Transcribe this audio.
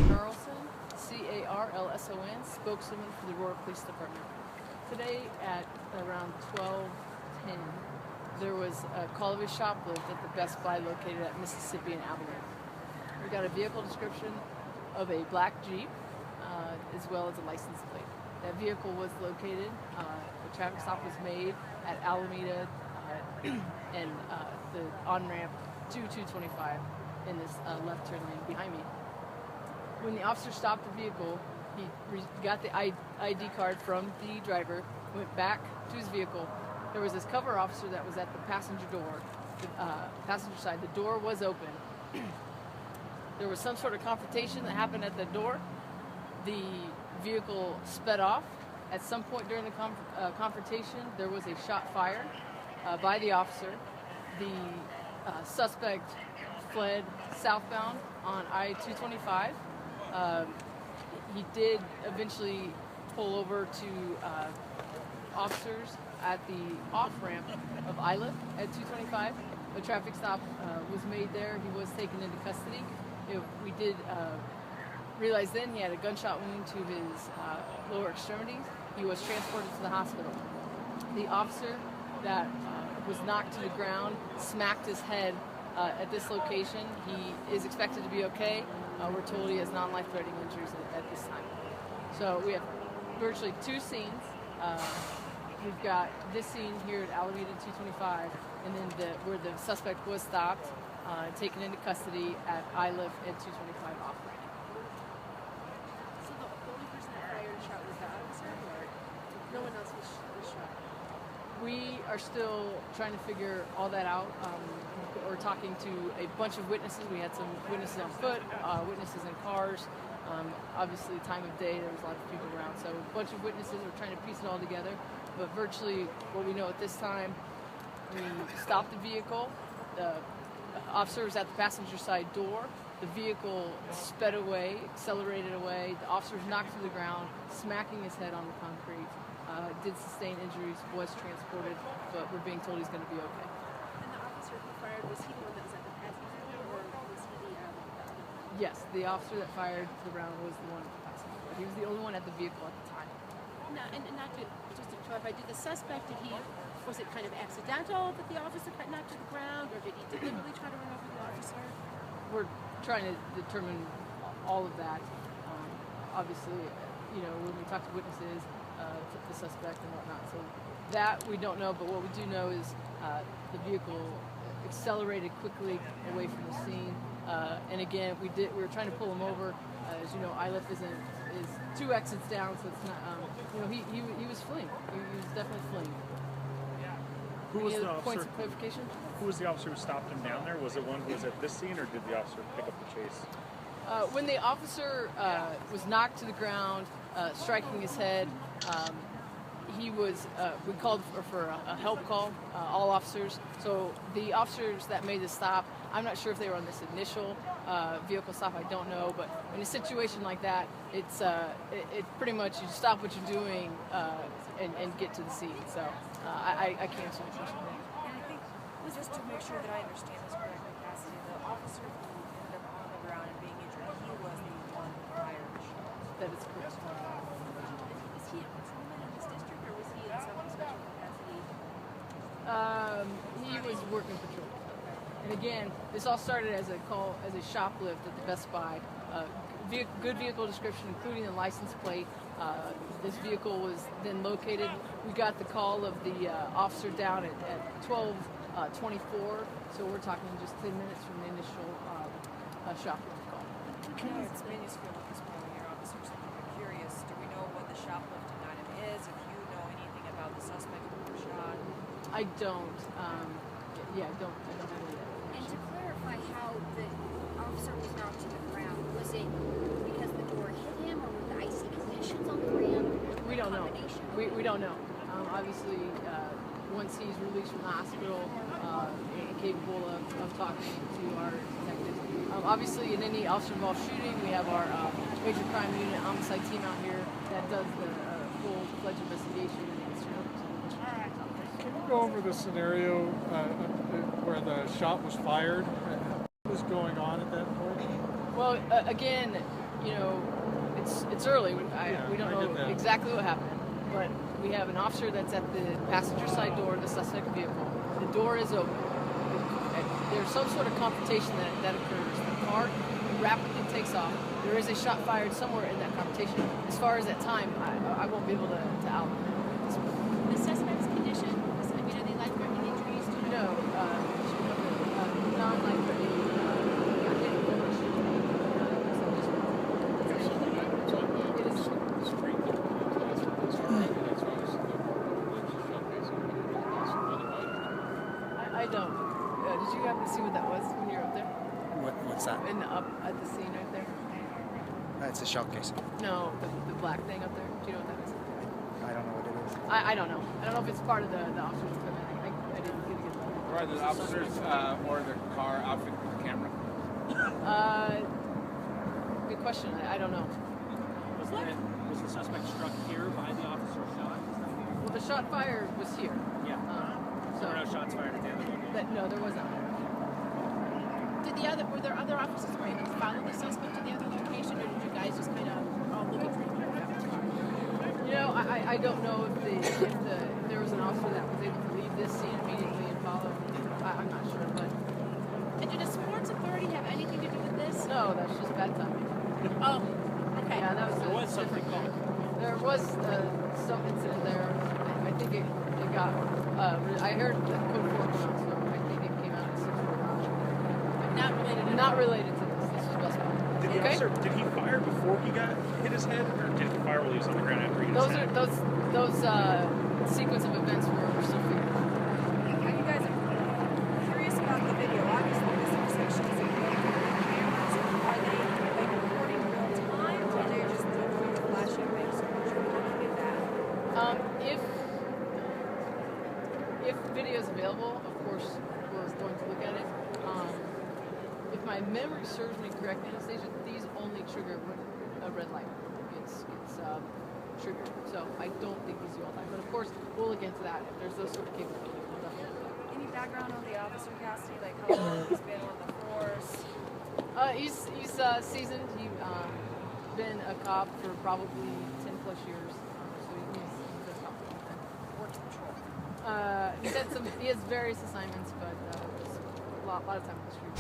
Carlson, C-A-R-L-S-O-N, spokeswoman for the Aurora Police Department. Today at around 12:10, there was a call of a shoplift at the Best Buy located at Mississippi and Alameda. We got a vehicle description of a black Jeep, as well as a license plate. That vehicle was located, the traffic stop was made at Alameda and the on-ramp to 225 in this left turn lane behind me. When the officer stopped the vehicle, he got the ID card from the driver, went back to his vehicle. There was this cover officer that was at the passenger door, passenger side. The door was open. There was some sort of confrontation that happened at the door. The vehicle sped off. At some point during the confrontation, there was a shot fired by the officer. The suspect fled southbound on I-225. He did eventually pull over to officers at the off-ramp of Isla at 225. A traffic stop was made there. He was taken into custody. We did realize then he had a gunshot wound to his lower extremities. He was transported to the hospital. The officer that was knocked to the ground smacked his head at this location. He is expected to be okay. We're told he has non-life-threatening injuries at this time. So we have virtually two scenes. We've got this scene here at Alameda 225, and then where the suspect was stopped, taken into custody at ILIF at 225 off-ramp. So the only person that fired a shot was the officer, or no one else was shot? We are still trying to figure all that out. We're talking to a bunch of witnesses. We had some witnesses on foot, witnesses in cars. Obviously, time of day, there was a lot of people around. So a bunch of witnesses, we're trying to piece it all together. But virtually what we know at this time, we stopped the vehicle. The officer was at the passenger side door. The vehicle sped away, accelerated away. The officer was knocked to the ground, smacking his head on the concrete. Did sustain injuries, was transported, but we're being told he's going to be okay. And the officer who fired, was he the one that was at the passenger door, or was he the other one? Yes, the officer that fired the round was the one at the passenger door. He was the only one at the vehicle at the time. No, and not to, just to clarify, did the suspect, was it kind of accidental that the officer got knocked to the ground, or did he deliberately try to run over the officer? We're trying to determine all of that. Obviously, when we talk to witnesses, the suspect and whatnot. So that we don't know, but what we do know is the vehicle accelerated quickly away from the scene. And again, we were trying to pull him over. As you know, ILIF is two exits down, so it's not. He was fleeing. He was definitely fleeing. Who was the officer? Points of clarification? Who was the officer who stopped him down there? Was it one who was at this scene, or did the officer pick up the chase? When the officer was knocked to the ground, striking his head, he was. We called for a help call, all officers. So the officers that made the stop, I'm not sure if they were on this initial vehicle stop. I don't know, but in a situation like that, it's pretty much you stop what you're doing and get to the scene. So I can't answer the question. And I think, just to make sure that I understand this correctly, Cassidy, the officer who ended up on the ground and being injured, he was the one who fired the shot. That is correct. Was he a patrolman in this district, or was he in some special capacity? He was working patrol. And again, this all started as a shoplift at the Best Buy. Good vehicle description, including the license plate. This vehicle was then located. We got the call of the officer down at 12:24, so we're talking just 10 minutes from the initial shoplift call. It's minuscule at this point when you're officers. I'm curious, do we know what the shoplifting item is? If you know anything about the suspect who was shot? I don't. I don't have any of that. And to clarify how the officer was knocked to the ground, was it because the door hit him, or were the icy conditions on the ground? We don't know. We don't know. Obviously, once he's released from the hospital and capable of talking to our detectives. Obviously, in any officer-involved shooting, we have our major crime unit homicide team out here that does the full-fledged investigation and answer. go over the scenario where the shot was fired? What was going on at that point? Well, again, you know, it's early. We don't know exactly what happened, but we have an officer that's at the passenger side door of the suspect vehicle. The door is open. There's some sort of confrontation that occurs. The car rapidly takes off. There is a shot fired somewhere in that confrontation. As far as that time, I won't be able to outline it. The suspect's condition, are they life-threatening injuries? Do you know? No, non-life-threatening. I don't. Did you happen to see what that was when you were up there? What's that? Up at the scene right there? It's a shot case. No, the black thing up there. Do you know what that is? I don't know what it is. I don't know. I don't know if it's part of the officer's equipment. I didn't get that. Or the officers or the car outfit with the camera? Good question. I don't know. Was the suspect struck here by the officer's shot? Well, the shot fired was here. Yeah. So There were no shots fired at the other one. no, there was not. Were there other officers who were able to follow the suspect to the other location, or did you guys just kind of all look at each other? You know, I don't know if there was an officer that was able to leave this scene immediately and follow. I'm not sure, but And did a sports authority have anything to do with this? no, that's just bad timing. Oh, okay. Yeah, that was There was something different called. There was some incident there. I think it got. I heard the code 4 come out, so I think it came out at 6:45. Not related to Not related to this. This was Best Buy. Did the officer, did he fire before he hit his head, or did he fire while he was on the ground after he hit his head? Those sequence of events were still figured out. Are you guys curious about the video? Obviously, this intersection is included cameras. Are they like recording real time, or are they just doing flashing things? So what's your looking at that? If video is available, of course, we're going to look at it. If my memory serves me correctly, Anastasia, these only trigger when a red light. It's triggered. So I don't think these do all time. But of course, we'll look into that. If there's those sort of capabilities, we'll definitely do that. Any background on the officer, Cassidee? Like how long he's been on the force? He's seasoned. He's been a cop for probably 10 plus years. So he's been a cop for a long time. Works patrol. He has various assignments, but a lot of time on the street.